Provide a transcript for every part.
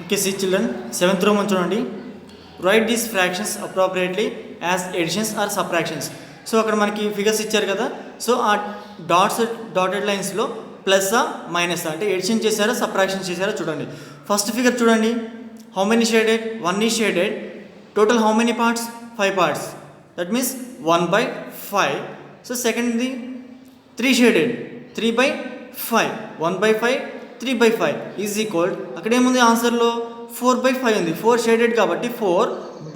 Okay, see children, 7th row man chudandi. Write these fractions appropriately as additions or subtractions. So అక్కడ మనకి figures ఇచ్చారు కదా, so ఆ dotted లైన్స్లో ప్లస్సా మైనస్ అంటే ఎడిషన్ చేశారా సబ్ట్రాక్షన్ చేశారా చూడండి. ఫస్ట్ ఫిగర్ చూడండి, how many shaded, 1 is shaded, total how many parts, 5 parts, that means 1/5. So సెకండ్ది 3 షేడెడ్, 3/5, 1/5, 3/5 ఈజ్ ఈక్వల్, అక్కడ ఏముంది ఆన్సర్లో 4/5 ఉంది, 4 షేడెడ్ కాబట్టి 4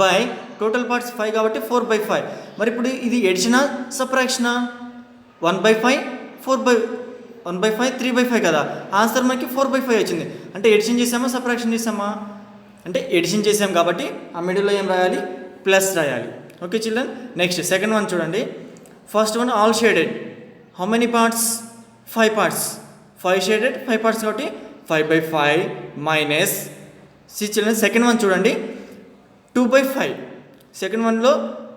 బై టోటల్ పార్ట్స్ 5 కాబట్టి 4/5. మరి ఇప్పుడు ఇది ఎడిషనా సబ్ట్రాక్షనా, 1/5 1/5 3/5 కదా, ఆన్సర్ మనకి 4/5 వచ్చింది. అంటే ఎడిషన్ చేసామా సబ్ట్రాక్షన్ చేసామా, అంటే ఎడిషన్ చేసాం కాబట్టి ఆ మిడిల్లో ఏం రాయాలి, ప్లస్ రాయాలి. Okay children, next second one చూడండి. First one all shaded, how many parts, 5 parts, 5 shaded 5 parts కాబట్టి 5/5 minus. See children second one చూడండి, 2/5. సెకండ్ వన్లో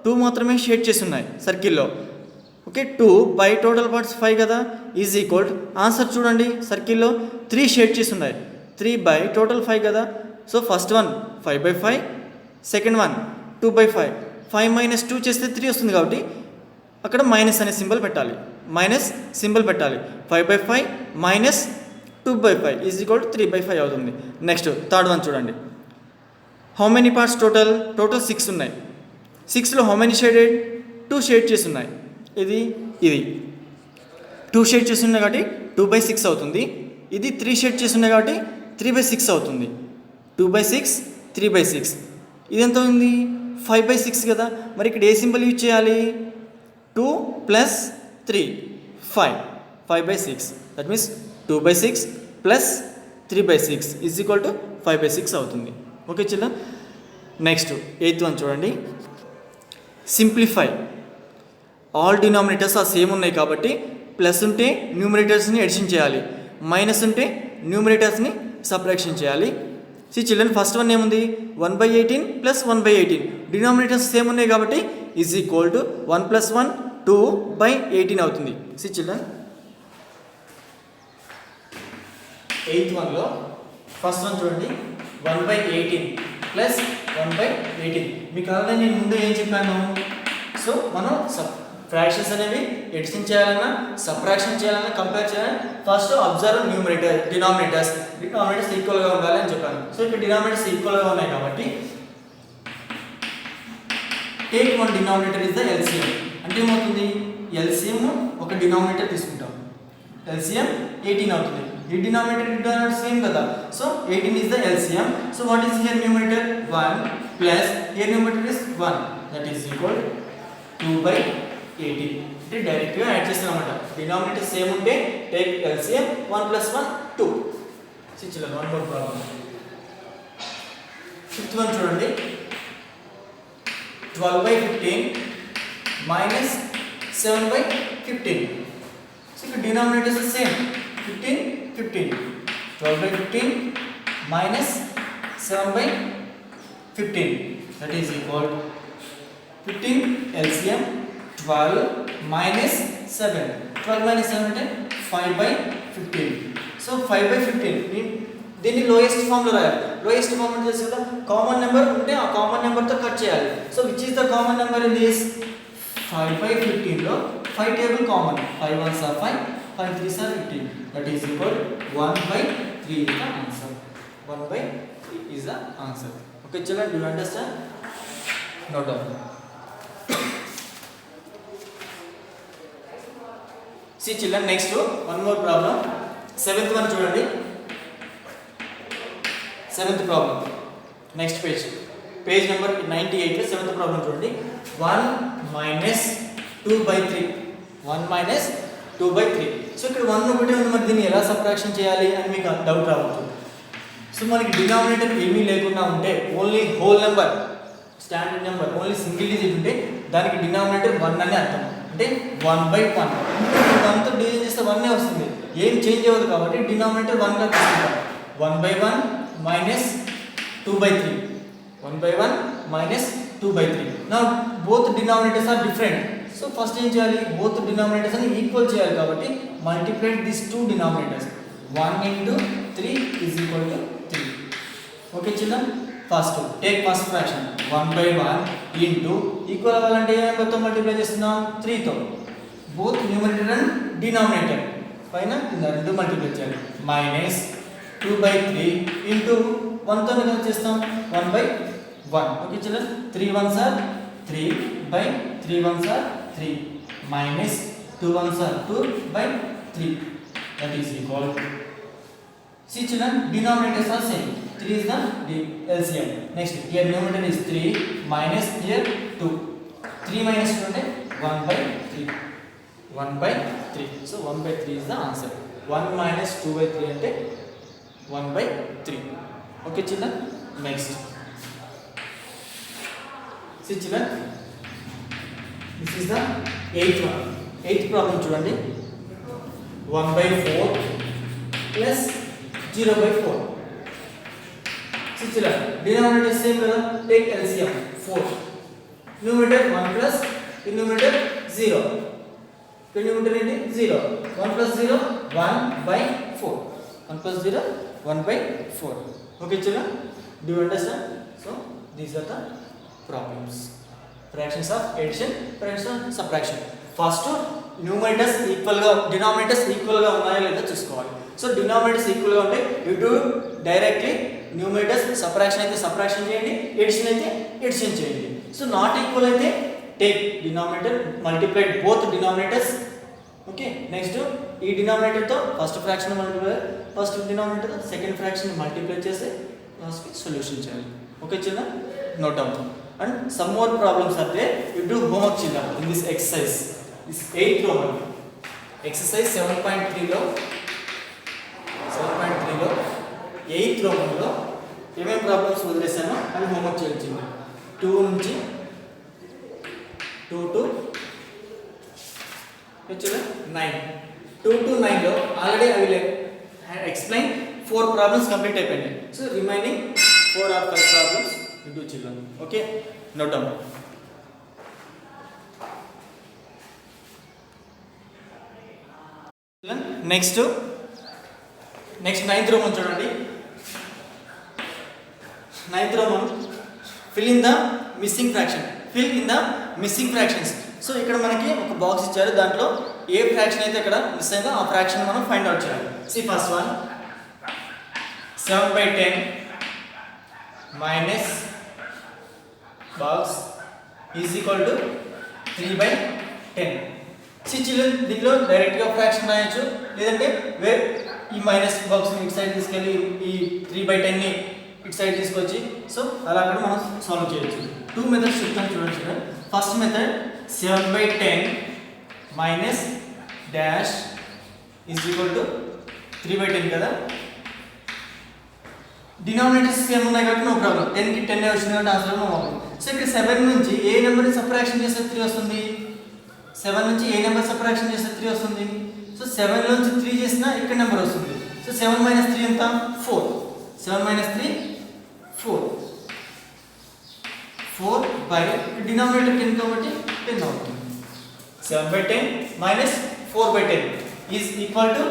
2 మాత్రమే షేడ్ చేసి ఉన్నాయి సర్కిల్లో. ఓకే, 2 బై టోటల్ పార్ట్స్ 5 కదా, ఈజ్ ఈక్వల్, ఆన్సర్ చూడండి సర్కిల్లో 3 షేడ్ చేసి ఉన్నాయి, 3 బై టోటల్ 5 కదా. So first one 5/5, second one 2/5, 5 minus 2 చేస్తే 3 వస్తుంది కాబట్టి అక్కడ మైనస్ అనే సింబల్ పెట్టాలి, మైనస్ సింబల్ పెట్టాలి. 5/5 మైనస్ 2/5 ఈజ్ ఈక్వల్ 3/5 అవుతుంది. నెక్స్ట్ థర్డ్ వన్ చూడండి, హౌ మెనీ పార్ట్స్ టోటల్ 6 ఉన్నాయి, 6లో హౌ మెనీ షేడెడ్, 2 షేడ్ చేసి ఉన్నాయి, ఇది 2 షేడ్ చేసి ఉన్నాయి కాబట్టి 2/6 అవుతుంది. ఇది 3 షేడ్ చేసి ఉన్నాయి కాబట్టి 3/6 అవుతుంది. 2/6 3/6, ఇది ఎంత ఉంది 5/6 కదా. మరి ఇక్కడ ఏ సింబల్ యూజ్ చేయాలి, 2 + 3 5, 5/6, that means 2/6 + 3/6 is equal to 5/6 అవుతుంది. Okay children, next eighth one చూడండి, సింప్లిఫై. ఆల్ డినామినేటర్స్ ఆ సేమ్ ఉన్నాయి కాబట్టి ప్లస్ ఉంటే న్యూమరేటర్స్ని ఎడిషన్ చేయాలి, మైనస్ ఉంటే న్యూమరేటర్స్ని సబ్ట్రాక్షన్ చేయాలి. సి చిల్డ్రన్ ఫస్ట్ వన్ ఏముంది, 1/18 + 1/18, డినామినేటర్స్ సేమ్ ఉన్నాయి కాబట్టి ఈజ్ ఈక్వల్ టు 1 + 1 2/18 అవుతుంది. సి చిల్డ్రన్ ఎయిత్ వన్లో ఫస్ట్ వన్ చూడండి, 1/18 + 1/18. మీకు ఆల్రెడీ నేను ముందే ఏం చెప్పాను, సో మనం ఫ్రాక్షన్స్ అనేవి ఎడిషన్ చేయాలన్నా సబ్ట్రాక్షన్ చేయాలన్నా కంపేర్ చేయాలని ఫస్ట్ అబ్జర్వ్ డినామినేటర్స్ ఈక్వల్గా ఉండాలి అని చెప్పాను. సో ఇక్కడ డినామినేటర్స్ ఈక్వల్గా ఉన్నాయి కాబట్టి take one denominator is the LCM. అంటే ఏమవుతుంది, ఎల్సిఎం ఒక డినామినేటర్ తీసుకుంటాం, ఎల్సిఎం 18 అవుతుంది. ఈ డినామినేటర్ సేమ్ కదా, so 18 is the LCM. So what is here numerator, 1 plus here numerator is 1, that is equal 2/18. అంటే డైరెక్ట్గా యాడ్ చేస్తాం అన్నమాట. డినామినేటర్ సేమ్ ఉంటే take LCM 1 + 1 2. Children one more problem, fifth one చూడండి, 12/15 మైనస్ 7/15. సో ఇక్కడ denominators same, 15 15, 12/15 minus 7/15, that is equal 15 LCM 12 minus 7, 12 minus 7 అంటే 5/15. So 5/15 దీన్ని lowest ఫామ్లో రాయాలి. లోయెస్ట్ ఫామ్ అంటే తెలుసు కదా, కామన్ నెంబర్ ఉంటే ఆ కామన్ నెంబర్తో కట్ చేయాలి. So which is the common number in this, 5/15లో 5 table common, 5 1s are 5, 5 3s are 15, that is equal 1/3 is the answer. 1/3 is the answer. Okay children, do you understand? Note down. See children, next one more problem, 7th one చూడండి, 7th problem, next page number 98 లో 7th problem చూడండి. 1 - 2/3, 1 - 2/3. So ఇక్కడ 1 ఒకటే ఉంది, మరి దీన్ని ఎలా subtraction చేయాలి అని మీకు డౌట్ రావచ్చు. సో మనకి డినామినేటర్ ఏమీ లేకుండా ఉంటే only whole number, standard number, only single digit ఉంటే దానికి డినామినేటర్ 1 అని అర్థం. అంటే 1/1, 1తో డివిజన్ చేస్తే 1 వస్తుంది, ఏం చేంజ్ అవ్వదు కాబట్టి డినామినేటర్ 1గా తీసుకుంటాం. 1/1 మైనస్ 2/3, 1/1 మైనస్ 2/3. నా both denominators are different. So first ఏం చేయాలి, బోత్ డినామినేటర్స్ అని ఈక్వల్ చేయాలి కాబట్టి multiply this 2 denominators, 1 × 3 is equal to 3. Okay children first take first fraction 1/1 into equal అవ్వాలంటే ఏ నెంబర్తో మల్టిప్లై చేస్తున్నాం 3తో బోత్ న్యూమరేటర్ అండ్ డినామినేటర్ పైన కింద రెండు మల్టిప్లై చేయాలి మైనస్ 2/3 ఇంటూ 1తో ఎలా చేస్తాం 1/1 okay children 3 1s are 3 by 3 1s are 3 minus 2 1s are 2/3 that is equal to see children denominators are same 3 is the LCM next here numerator is 3 minus here 2 3 minus 2 అంటే 1/3 1/3 so 1/3 is the answer 1 minus 2/3 అంటే 1/3 okay children next see children this is the eighth problem చూడండి 1/4 plus 0/4 see children denominator same కదా take LCM 4 numerator 1 plus denominator 0 denominator ఏంటి 0 1 plus 0 1/4 1 plus 0 1/4 okay children do you understand so these are the problems fractions of addition fractions of subtraction first numerators equal గా denominators equal గా ఉన్నాయో లేదో చూసుకోవాలి so denominators equal గా ఉంటే you do directly numerators subtraction అయితే subtraction చేయండి addition అయితే addition చేయండి సో not equal అయితే take denominator multiply both denominators okay next ఈ denominator తో first fraction multiply first denominator తో second fraction multiply చేసి లాస్ట్ కి సొల్యూషన్ చేయాలి ఓకే చిన్న note down and some more problems are there you do homework children in this exercise this 8th Roman exercise 7.3 లో 8th Roman లో ఏమేం problems వదిలేసానో అవి homework చేయండి 2 నుంచి 2 to 9 2 to 9 లో already I will explain 4 problems complete అయిపోయినాయి so remaining 4 or 5 problems you do children okay note down next 9th Roman చూడండి 9th Roman fill in the missing fractions so ఇక్కడ మనకి ఒక box ఇచ్చారు దాంట్లో ఏ ఫ్రాక్షన్ అయితే ఇక్కడ మిస్ అయిందో ఆ ఫ్రాక్షన్ మనం ఫైండ్ అవుట్ చేయాలి see first one 7/10 minus box is equal to 3/10 see children దీనిలో డైరెక్ట్ గా ఫ్రాక్షన్ రాయొచ్చు లేదంటే ఈ మైనస్ బాక్స్ ని ఇటు సైడ్ తీసుకెళ్ళి ఈ 3/10 ని ఇటు సైడ్ తీసుకొచ్చి సో అలా కూడా మనం సాల్వ్ చేయొచ్చు 2 మెథడ్స్ చెప్తాను చూడండి children first method 7/10 minus dash is equal to 3/10 కదా డినామినేటర్స్ సేమ్ ఉన్నాయి కాబట్టి నో ప్రాబ్లం 10 కి 10 వచ్చింది కాబట్టి ఆన్సర్ నో ప్రాబ్లం సో ఇక్కడ 7 నుంచి ఏ నెంబర్ ని సబ్ట్రాక్షన్ చేస్తే 3 వస్తుంది 7 నుంచి ఏ నెంబర్ సబ్ట్రాక్షన్ చేస్తే 3 వస్తుంది సో 7 నుంచి 3 చేసినా ఇక్కడ నెంబర్ వస్తుంది సో 7 - 3 ఎంత 4 7 - 3 4 బై డినామినేటర్ 10 కాబట్టి 10 అవుతుంది 7/10 minus 4/10 is equal to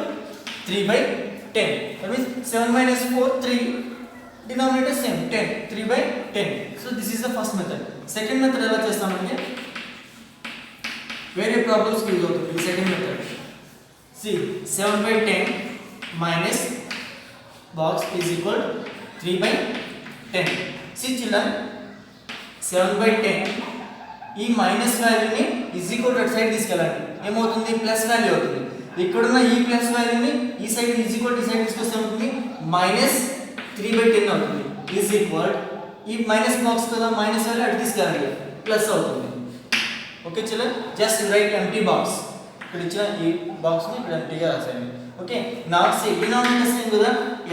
3/10 that means 7 minus 4 3 denominator same 10 3/10 so this is the first method second method ఎలా చేస్తామంటే వేరే ప్రాబ్లమ్స్ యూజ్ అవుతుంది ఈ second method see 7/10 minus box is equal to 3/10 see children 7/10 ఈ minus వాల్యూని is equal to at side తీసుకెళ్ళండి ఏమవుతుంది plus value అవుతుంది ఇక్కడున్న ఈ ప్లస్ వాల్యూని ఈ side is equal to side తీసుకొస్తే అవుతుంది -3/10 అవుతుంది ఈజ్ ఈక్వల్ ఈ మైనస్ బాక్స్ కదా మైనస్ వాల్యూ అటు తీసుకెళ్ళండి ప్లస్ అవుతుంది okay children just right empty box ఇక్కడ ఇచ్చిన ఈ బాక్స్ ని ఇక్కడ ఎంప్టీగా రాసేయండి ఓకే నౌ సే డినామినేటర్స్ ఏం కదా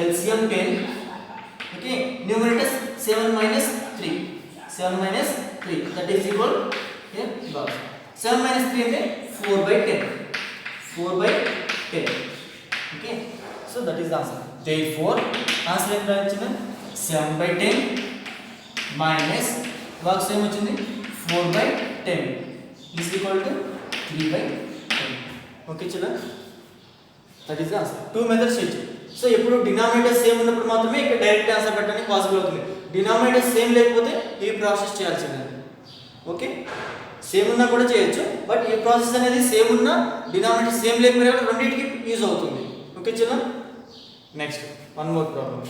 LCM 10 okay numerators 7 - 3 that is equal here box 7 - 3 అంటే 4/10 okay so that is the answer therefore answer ఎంత వచ్చింది 7/10 minus box ఏం వచ్చింది 4/10 is equal to 3/10 okay children that is the answer two methods so ఎప్పుడు denominator same ఉన్నప్పుడు మాత్రమే ఇక్కడ direct answer పెట్టడానికి పాసిబుల్ అవుతుంది. డినామినేటర్ సేమ్ లేకపోతే ఈ ప్రాసెస్ చేయాల్సిందే. ఓకే, సేమ్ ఉన్నా కూడా చేయొచ్చు, బట్ ఈ ప్రాసెస్ అనేది సేమ్ ఉన్నా డినామినేటర్ సేమ్ లేకపోయినా కూడా రెండింటికి యూజ్ అవుతుంది. Okay children, next one more problem.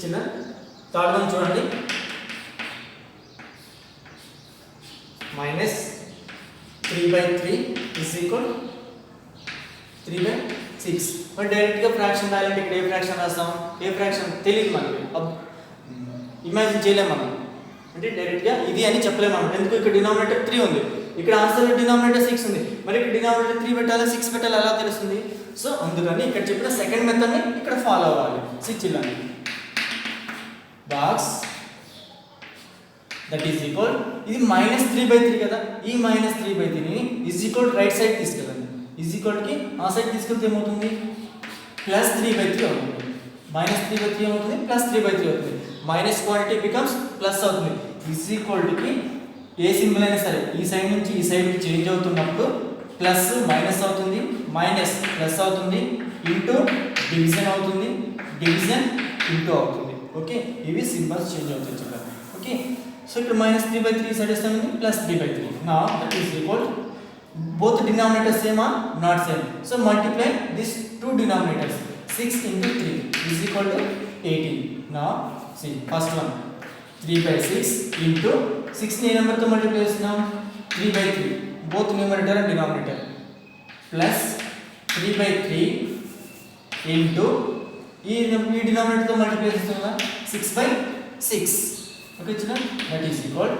చిన్న థర్డ్ వన్ చూడండి. -3/3 is equal 3/6. మరి డైరెక్ట్గా ఫ్రాక్షన్ రాయాలంటే ఇక్కడ ఏ ఫ్రాక్షన్ రాస్తాం? ఏ ఫ్రాక్షన్ తెలియదు మనకి, ఇమాజిన్ చేయలేము మనం. అంటే డైరెక్ట్గా ఇది అని చెప్పలేము మనం. ఎందుకు? ఇక్కడ డినామినేటర్ 3 ఉంది, ఇక్కడ ఆన్సర్ డినామినేటర్ 6 ఉంది. మరి ఇక్కడ డినామినేటర్ 3 పెట్టాలా 6 పెట్టాలా ఎలా తెలుస్తుంది? సో అందుకని ఇక్కడ చెప్పిన సెకండ్ మెథడ్ని ఇక్కడ ఫాలో అవ్వాలి. చిల్లని బాక్స్ దట్ ఈస్ ఈక్వల్, ఇది -3/3 కదా, ఈ -3/3ని ఈజ్ ఈక్వల్ రైట్ సైడ్ తీసుకెళ్ళండి. ఈజ్ ఈక్వల్కి ఆ సైడ్ తీసుకెళ్తే ఏమవుతుంది? +3/3 అవుతుంది. -3/3 అవుతుంది, +3/3 అవుతుంది. మైనస్ క్వాంటిటీ బికమ్స్ ప్లస్ అవుతుంది. ఈజ్ ఈక్వల్కి ఏ సింబల్ అయినా సరే ఈ సైడ్ నుంచి ఈ సైడ్కి చేంజ్ అవుతున్నప్పుడు ప్లస్ మైనస్ అవుతుంది, మైనస్ ప్లస్ అవుతుంది, ఇంటూ డివిజన్ అవుతుంది, డివిజన్ ఇంటూ అవుతుంది. ఓకే, ఇవి సింబల్స్ చేంజ్ అవుతాయి చూడండి. ఓకే, సో ఇక్కడ -3/3 సైడ్ వస్తుంది, +3/3. నా that is equal, both denominators same or not same, so multiply these two denominators. 6 into 3 is equal to 18. Now see first one 3/6 into 6 ని ఏ number తో multiply చేస్తున్నాం? 3/3, both numerator and denominator, plus 3/3 into ఈ denominator తో multiply చేస్తున్నాం 6/6. Okay చిన్న, that is equal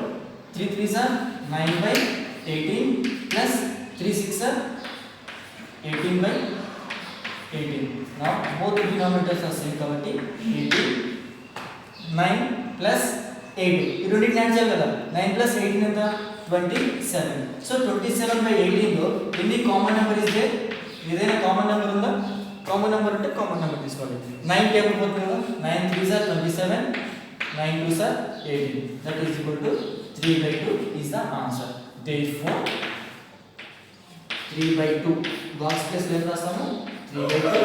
3 3s are 9/18 plus 3 6s are 18/18. Now both the denominators are same కాబట్టి 18 9 plus 8 ఈ రెండింటిని యాడ్ చేయాలి కదా. 9 plus 18 ఎంత? 27. సో 27/18 లో ఎన్ని కామన్ నెంబర్ ఇస్ దేర్? ఏదైనా కామన్ నెంబర్ ఉందా? కామన్ నెంబర్ అంటే కామన్ నెంబర్ తీసుకోండి. 9 టేబుల్ పోతుంది కదా, 9 3s are 27, 9 2s are 18. That is equal to 3/2 is the answer. Therefore 3/2 box plus left రాస్తాము. 3/2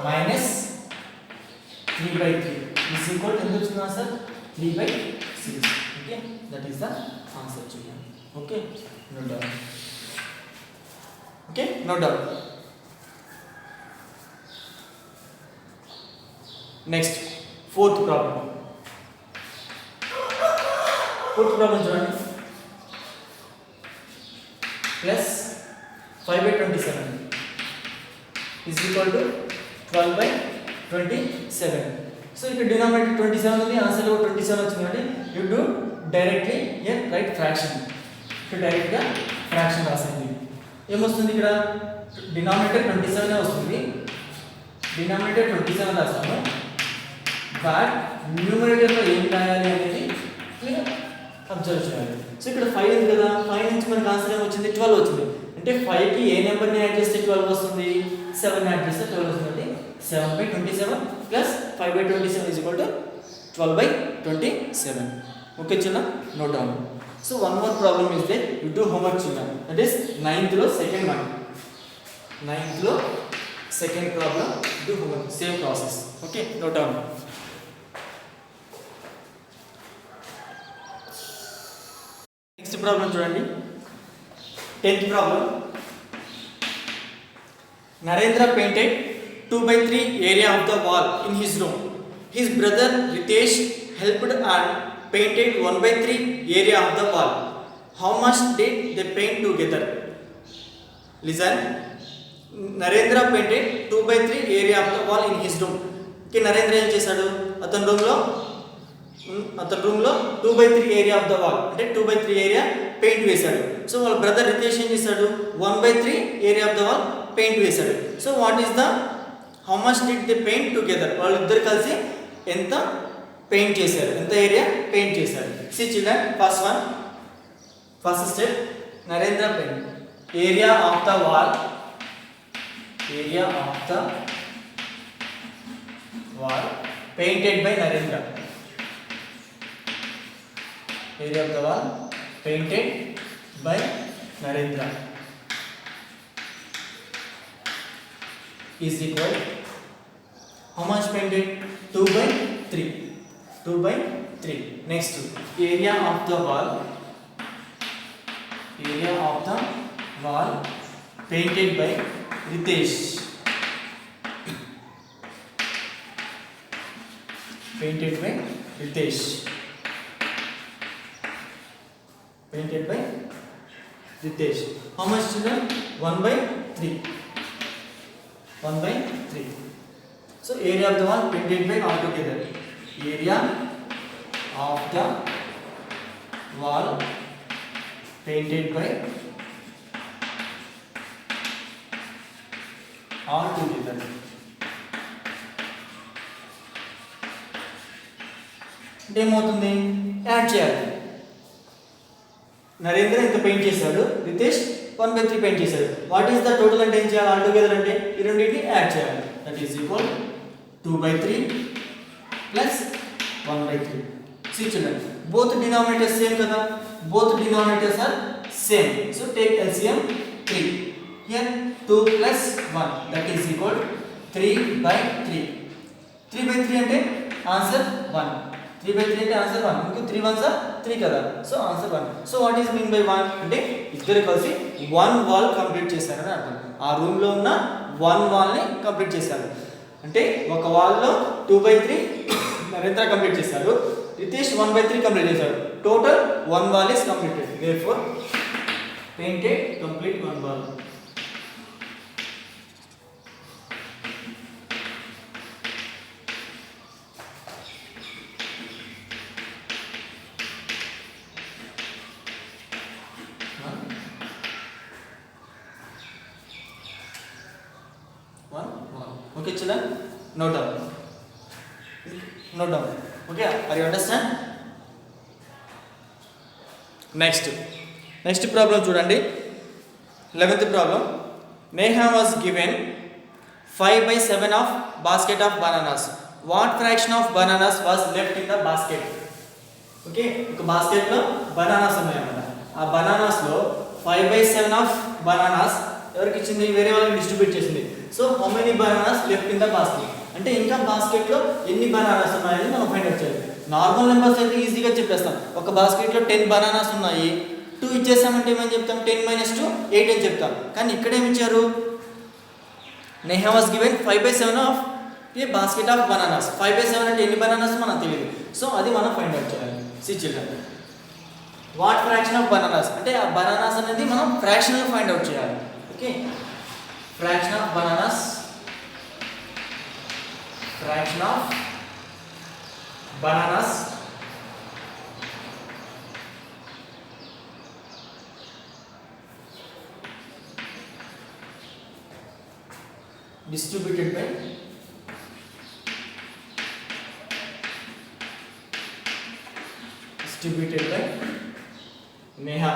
minus 3/3 is equal to ఎంత వచ్చింది answer? 3/6. Okay, that is the answer చూడండి. Okay, no doubt. Okay, no doubt. Next fourth problem. Fourth problem చూడండి. +5/27 is equal to 12/27. సో ఇక్కడ denominator 27 ఉంది, answer 27 వచ్చింది కాబట్టి you do directly a right fraction. ఇక్కడ డైరెక్ట్గా ఫ్రాక్షన్ రాసింది. ఏమొస్తుంది? ఇక్కడ డినామినేటర్ 27 వస్తుంది, డినామినేటర్ 27 రాసాము, బట్ న్యూమరేటర్లో ఏం రాయాలి అనేది మీరు అబ్జర్వ్ చేయాలి. సో ఇక్కడ 5 ఉంది కదా, 5 నుంచి మనకు ఆన్సర్ ఏమొచ్చింది? 12 వచ్చింది. అంటే 5కి ఏ నెంబర్ని యాడ్ చేస్తే 12 వస్తుంది? 7 యాడ్ చేస్తే 12 వస్తుంది. 7/27 plus 5/27 is equal to 12/27. Okay చిన్న, note down. So one more problem is they, you do homework చిన్న. దట్ ఈస్ 9th లో సెకండ్ వన్. 9th లో second problem, do homework, same process. Okay, note down. Next problem చూడండి. 10th problem. Narendra painted 2/3 area of the wall in his room. His brother Ritesh helped and painted 1/3 area of the wall. How much did they paint together? Listen. Narendra painted 2/3 area of the wall in his room. Okay, Narendra ఏం చేశాడు? అతని రూమ్లో 2/3 area of the wall అంటే 2/3 area paint వేశాడు. సో వాళ్ళ brother Ritesh ఏం చేశాడు? 1/3 area of the wall paint వేశాడు. So what is the how much did they paint together? వాళ్ళిద్దరు కలిసి ఎంత పెయింట్ చేశారు, ఎంత ఏరియా పెయింట్ చేశారు? See children, first step Narendra paint area of the wall, area of the wall painted by Narendra. area of the wall painted by Narendra is equal, how much painted? 2 by 3. 2 by 3. Next, area of the wall painted by Ritesh. Painted by Ritesh. How much, children? 1 by 3. 1 by 3. So area of the wall painted by all together. Area of the wall painted by all together. అంటే ఏమవుతుంది? Add చేయాలి. నరేంద్ర ఇంత paint చేశాడు, Riteish 1/3 paint చేశాడు. What is the total అంటే ఏం చేయాలి? All together అంటే ఈ రెండింటిని యాడ్ చేయాలి. That is equal 2/3 plus 1/3. See children, both denominators same kada, both denominators are same, so take LCM 3. Here 2 plus 1, that is equal 3/3. 3/3 అంటే answer 1. 3/3 అంటే answer 1. ఇంకో 3 ones are 3 కదా, so answer 1. So what is mean by 1 అంటే ఇద్దరు కలిసి 1 wall complete చేశారని అర్థం. ఆ రూమ్ లో ఉన్న 1 వాల్ ని కంప్లీట్ చేశారు. అంటే ఒక వాల్ లో 2/3 నరేంద్ర కంప్లీట్ చేశారు, రితేష్ 1/3 కంప్లీట్ చేశాడు. Total 1 wall is completed. Therefore painted complete 1 wall. One wall. Okay children, note down. Okay, are you understand? Next problem చూడండి. 11th problem. Neha was given 5/7 of basket of bananas. What fraction of bananas was left in the basket? Okay, ఒక basket లో bananas ఉన్నాయన్నమాట. ఆ bananas లో 5/7 of bananas ఎవరికి ఇచ్చింది? వేరే వాళ్ళకి డిస్ట్రిబ్యూట్ చేసింది. So how many bananas left in the basket? అంటే ఇంకా బాస్కెట్ లో ఎన్ని బనానాస్ ఉన్నాయని మనం ఫైండ్ అవుట్ చేయాలి. నార్మల్ నెంబర్స్ అయితే ఈజీగా చెప్పేస్తాం. ఒక బాస్కెట్ లో 10 బనానాస్ ఉన్నాయి, 2 ఇచ్చేసామంటే ఏమని చెప్తాం? 10 - 2 8 అని చెప్తాం. కానీ ఇక్కడ ఏమి ఇచ్చారు? Neha was given 5/7 of a basket of bananas. 5/7 అంటే ఎన్ని బనానాస్ మనకు తెలియదు, సో అది మనం ఫైండ్ అవుట్ చేయాలి. See children, what fraction of bananas అంటే ఆ బనానాస్ అనేది మనం ఫ్రాక్షన్ లో ఫైండ్ అవుట్ చేయాలి. Okay, fraction of bananas, fraction of bananas distributed by Neha.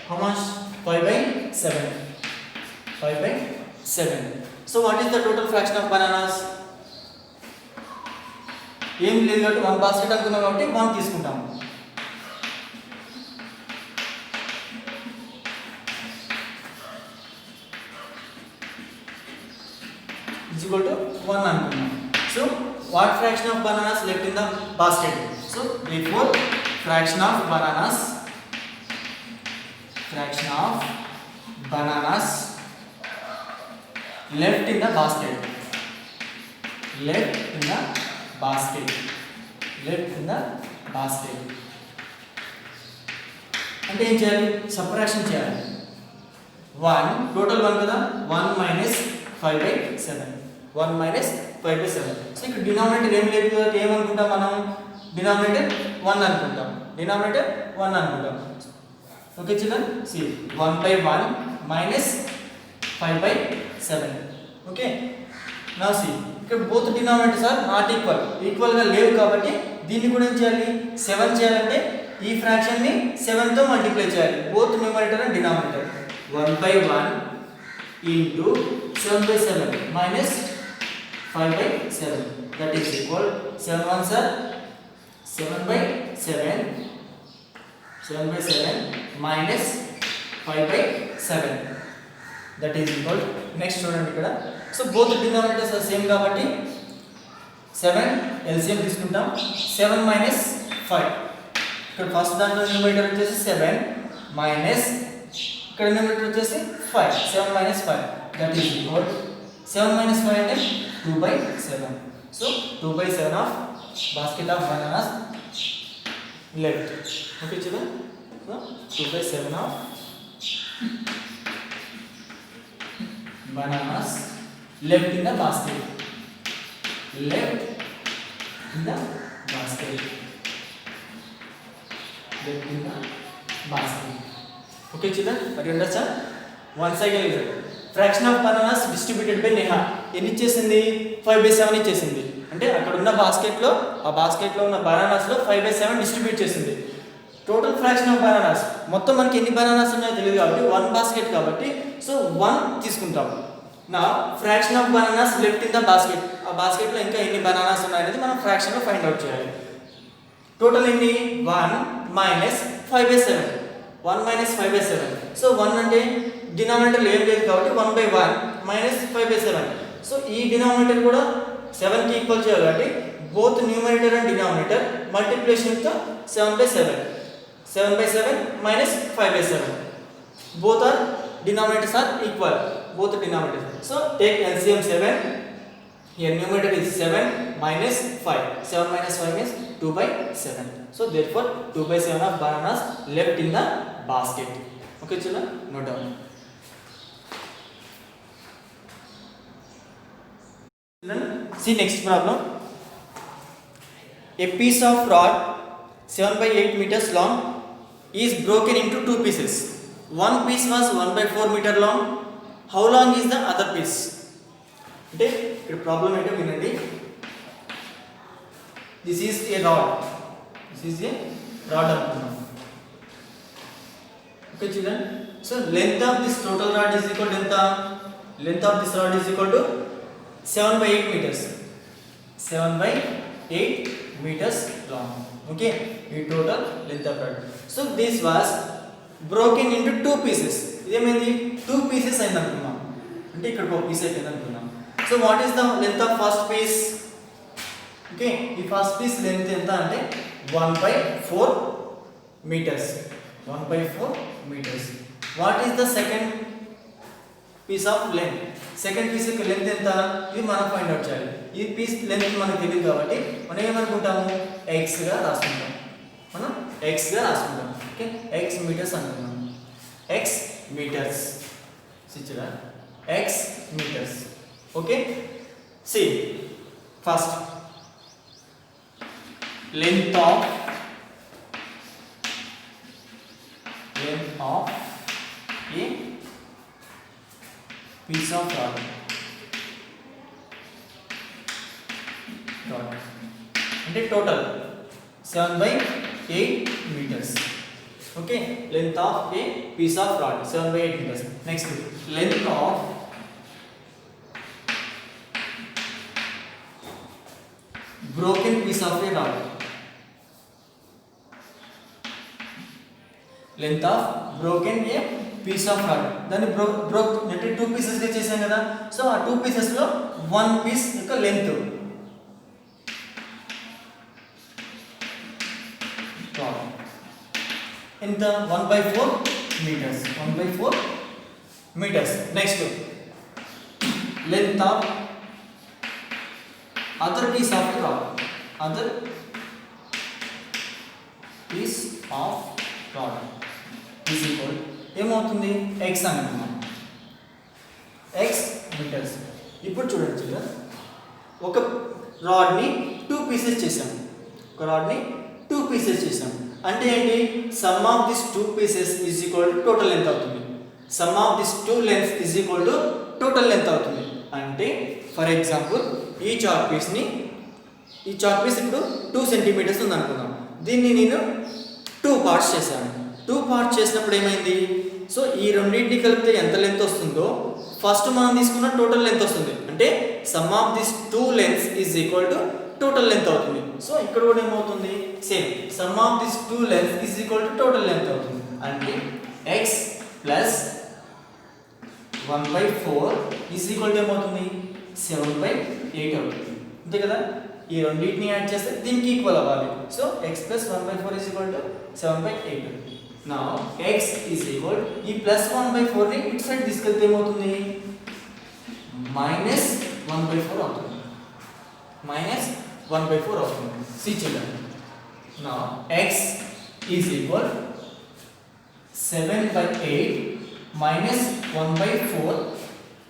How much? 5/7. 5/7. So what is the total fraction of bananas? ఏం లేదు కాబట్టి 1 బాస్కెట్ అనుకున్నాం కాబట్టి 1 తీసుకుంటాం. is equal to 1 అనుకున్నాం. So what fraction of bananas left in the basket? So therefore fraction of bananas left in the basket అంటే ఏం చేయాలి? సబ్ట్రాక్షన్ చేయాలి. 1 టోటల్ 1 కదా, 1 - 5/7. 1 - 5/7. సో ఇక్కడ డినామినేటర్ ఏం లేదు కదా, ఏమనుకుంటాం మనం? డినామినేటర్ 1 అనుకుంటాం. Okay children, see 1/1 - 5/7. ఓకే, నా సి ఇక్కడ both denominators are not equal గా లేవు కాబట్టి దీన్ని కూడా ఏం చేయాలి? 7 చేయాలంటే ఈ ఫ్రాక్షన్ ని 7 తో మల్టిప్లై చేయాలి, both numerator and denominator. 1/1 into 7/7 minus 5/7, that is equal 7 ones are 7/7 minus 5/7 that is equal next చూడండి ఇక్కడ so both denominators are same కాబట్టి 7 LCM తీసుకుంటాం 7 minus 5 ఇక్కడ ఫస్ట్ దాంట్లో న్యూమరేటర్ వచ్చేసి 7 మైనస్ ఇక్కడ న్యూమరేటర్ వచ్చేసి 5 7 minus 5 that is equal 7 minus 5 అంటే 2/7 so 2/7 of basket of bananas left okay children so 2/7 of bananas left in the basket left in the basket left in the basket okay children are you understand once again listen fraction of bananas distributed by Neha ఎన్ని ఇచ్చేసింది 5/7 ఇచ్చేసింది అంటే అక్కడ ఉన్న బాస్కెట్లో ఆ బాస్కెట్లో ఉన్న బనానాస్లో 5/7 distribute చేసింది total fraction of bananas మొత్తం మనకి ఎన్ని బనానాస్ ఉన్నాయో తెలియదు కాబట్టి 1 బాస్కెట్ కాబట్టి సో 1 తీసుకుంటాం నా fraction of bananas left in the basket ఆ బాస్కెట్లో ఇంకా ఎన్ని బనానాస్ ఉన్నాయనేది మనం ఫ్రాక్షన్లో ఫైండ్ అవుట్ చేయాలి టోటల్ ఎన్ని 1 minus 5/7 1 minus 5/7 సో 1 అంటే డినామినేటర్ ఏం లేదు కాబట్టి 1/1 minus 5/7 సో ఈ డినామినేటర్ కూడా 7 కి ఈక్వల్ చేయాలి కాబట్టి both numerator and denominator multiplication with 7/7 7/7 minus 5/7 both are denominators are equal both denominators so take LCM 7 here numerator is 7 minus 5 7 minus 5 means 2/7 so therefore 2/7 of bananas left in the basket okay children note down children see next problem a piece of rod 7/8 meters long is broken into two pieces one piece was 1/4 meter long how long is the other piece అంటే ఇక్కడ problem ఏంటో వినండి this is a rod అనుకున్నాం okay children so length of this total rod is equal to ఎంత length of this rod is equal to 7/8 meters 7/8 meters long okay the total length of rod so this was broken into two pieces ఇదేమైంది two pieces అయింది అనుకున్నాం అంటే ఇక్కడ ఒక piece అయిపోయింది అనుకున్నాం so what is the length of first piece okay ఈ first piece length ఎంత అంటే 1/4 meters 1/4 meters what is the second piece of length second piece యొక్క లెంత్ ఎంత ఇది మనం ఫైండ్ అవుట్ చేయాలి ఈ పీస్ లెంత్ మనకు తెలియదు కాబట్టి మనం ఏమనుకుంటాము x గా రాసుకుంటాం ఓకే x మీటర్స్ అనుకుంటాం x మీటర్స్ సిచరా x మీటర్స్ ఓకే సి first length of a piece of rod అంటే total 7/8 meters okay length of a piece of rod 7/8 meters next length of broken piece of a rod length of broken a piece of rod దాన్ని broke అంటే 2 pieces గా చేసాం కదా so ఆ 2 pieces లో 1 piece యొక్క length ఎంత 1/4 meters 1/4 meters next length of other piece of rod other piece of rod is equal ఏమవుతుంది x అనుకున్నాం x మీటర్స్ ఇప్పుడు చూడండి చిల్డ్రన్ ఒక రాడ్ని 2 పీసెస్ చేసాం అంటే ఏంటి sum of this 2 pieces is equal to total length అవుతుంది sum of this 2 length is equal to total length అవుతుంది అంటే ఫర్ ఎగ్జాంపుల్ ఈ చాక్ పీస్ ఇప్పుడు 2 సెంటీమీటర్స్ ఉంది అనుకుందాం దీన్ని నేను 2 పార్ట్స్ చేశాను 2 పార్ట్స్ చేసినప్పుడు ఏమైంది సో ఈ రెండింటిని కలిపితే ఎంత లెంత్ వస్తుందో ఫస్ట్ మనం తీసుకున్న టోటల్ లెంత్ వస్తుంది అంటే some of this 2 lengths is equal to total length అవుతుంది. సో ఇక్కడ కూడా ఏమవుతుంది, same some of this two length is equal to total length అవుతుంది. అంటే x plus 1/4 is equal to ఏమవుతుంది, 7/8 అవుతుంది. అంతే కదా, ఈ రెండింటిని యాడ్ చేస్తే దీనికి ఈక్వల్ అవ్వాలి. So x plus 1/4 is equal to 7/8. నా x ఈజ్ ఈక్వల్, ఈ ప్లస్ 1/4 ని ఇటు సైడ్ తీసుకెళ్తే ఏమవుతుంది, మైనస్ 1/4 అవుతుంది. మైనస్ 1/4 అవుతుంది. సి చూడండి, నా x ఈజ్ ఈక్వల్ 7/8 మైనస్ 1/4.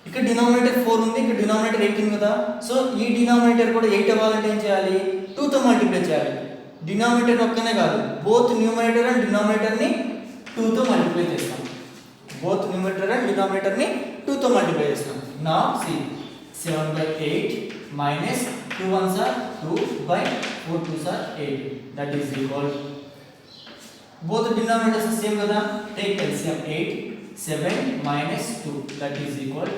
ఇక్కడ డినామినేటర్ 4 ఉంది, ఇక్కడ డినామినేటర్ 8 ఉంది కదా. సో ఈ డినామినేటర్ కూడా 8 అవ్వాలంటే ఏం చేయాలి, 2 తో మల్టిప్లై చేయాలి. డినామినేటర్ ఒక్కనే కాదు, బోత్ న్యూమరేటర్ అండ్ డినామినేటర్ ని 2 తో మల్టిప్లై చేస్తాం. బోత్ న్యూమరేటర్ అండ్ డినామినేటర్ ని 2 తో మల్టిప్లై చేస్తాం. నా C 7/8 minus 2 ones are 2 by 4 2s are 8. That is equal. Both the denominators are same kada. Take LCM 8. 7 minus 2. That is equal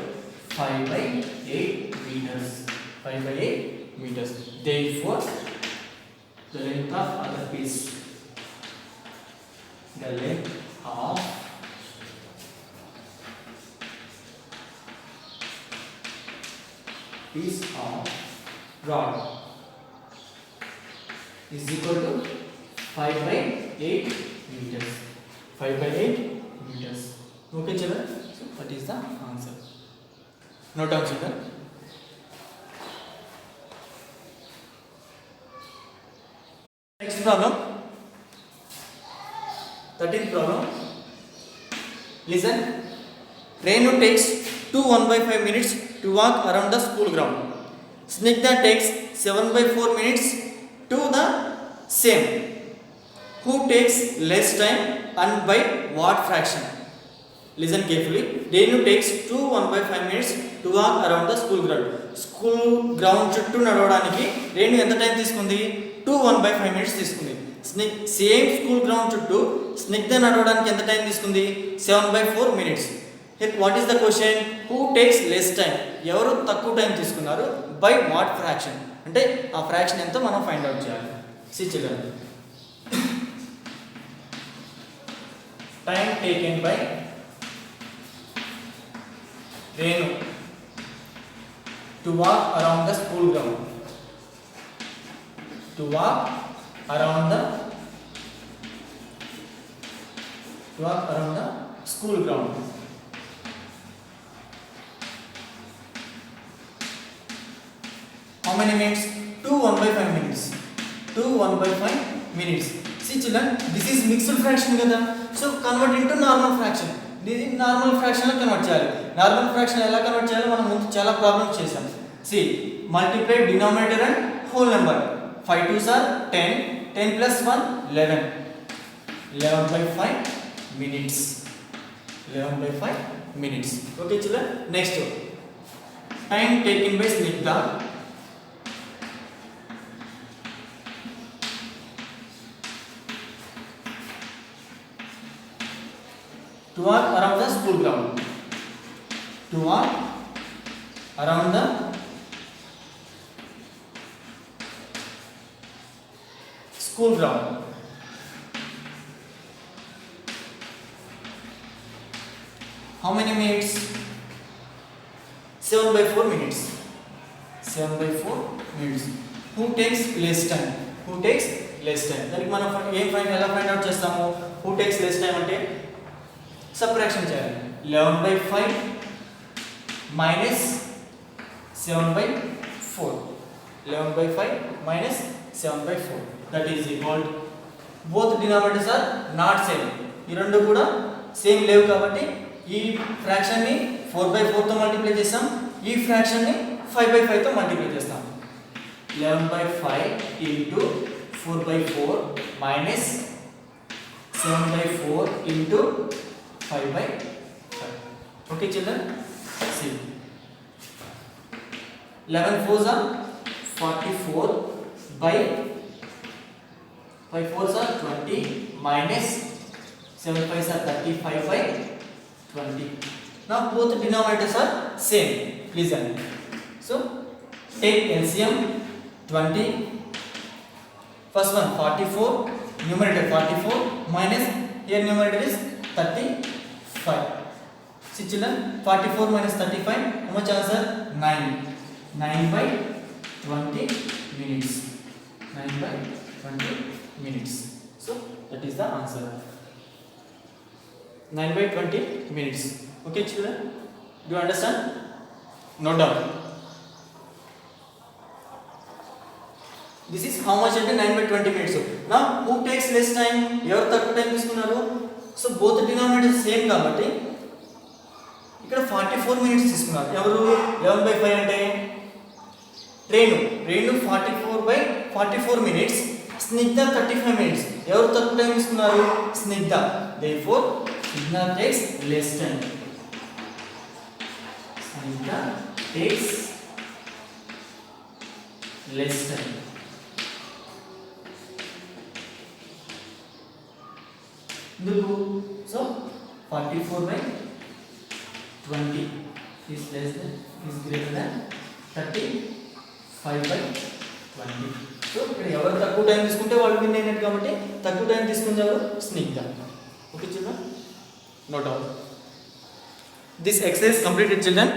5/8 meters. 5/8 meters. Therefore, the length of other piece. The length of piece of rod is equal to 5/8 meters. 5/8 meters. Okay, children. So that is the answer. Note down, children. Next problem. 13th problem. Listen. Renu takes 1/5 minutes to walk around the school ground. Snigdha takes 7/4 minutes to the same. Who takes less time and by what fraction? Listen carefully. Renu takes 1/5 minutes to walk around the school ground. School ground చుట్టూ నడవడానికి రేణు ఎంత time తీసుకుంది? 1/5 minutes తీసుకుంది. Same school ground చుట్టూ స్నిగ్ధ నడవడానికి ఎంత time తీసుకుంది? 7/4 minutes. Here what is the question? Who takes less time? ఎవరు తక్కువ టైం తీసుకున్నారు? By what fraction? అంటే ఆ ఫ్రాక్షన్ ఎంతో మనం ఫైండ్ అవుట్ చేయాలి. See children. Time taken by Renu to walk around the school ground. To walk around the school ground. How many minutes? 1/5 minutes. 1/5 minutes. See children, this is mixed fraction kada. So convert into normal fraction. దీన్ని normal fraction లో convert చేయాలి. Normal fraction ఎలా convert చేయాలో మనం ముందు చాలా problems చేసాం. See, multiply denominator and whole number. 5 2s are 10. 10 plus 1 11. 11/5 minutes. 11/5 minutes. Okay children. Next, time taken by Snigdha to walk around the school ground. To walk around the school ground. How many minutes? 7/4 minutes. 7/4 minutes. Who takes less time? Who takes less time? దానికి మనం ఎలా find out చేస్తాము? Who takes less time అంటే subtraction చేయాలి. 11/5 minus 7/4. 11/5 minus 7/4. That is equal to, both denominators are not same. ఈ రెండు కూడా same లేవు కాబట్టి ఈ ఫ్రాక్షన్ ని 4/4 తో మల్టిప్లై చేస్తాం, ఈ ఫ్రాక్షన్ ని 5/5 తో మల్టిప్లై చేస్తాం. 11/5 into 4/4 minus 7/4 into 5/5. Okay children, see, 11 4s are 44 by 5 4s are 20 minus 7 5s are 35/20. Now both denominators are same. Listen. So take LCM 20. First one 44, numerator 44 minus here numerator is 35. See children, 44 minus 35, how much answer? 9. 9 by 20 minutes. 9 by 20 minutes. So that is the answer. 9 by 20 minutes. Okay children, do you understand? Note down. This is how much అంటే 9 by 20 minutes. Now who takes less time? ఎవరు తక్కువ time తీసుకున్నారు? So both denominators same కాబట్టి ఇక్కడ 44 minutes తీసుకున్నారు. ఎవరు 11 by 5 అంటే Renu 44 by 44 minutes, Snigdha 35 minutes. ఎవరు తక్కువ టైం తీసుకున్నారు? Snigdha. Therefore Snigdha takes less time. Snigdha takes less time. So 44 by 20 is greater than 35 by 20. So ఇక్కడ ఎవరు తక్కువ టైం తీసుకుంటే వాళ్ళు విన్ అయినట్టు కాబట్టి తక్కువ టైం తీసుకున్నారు Snigdha. Okay children, note down. This exercise completed children.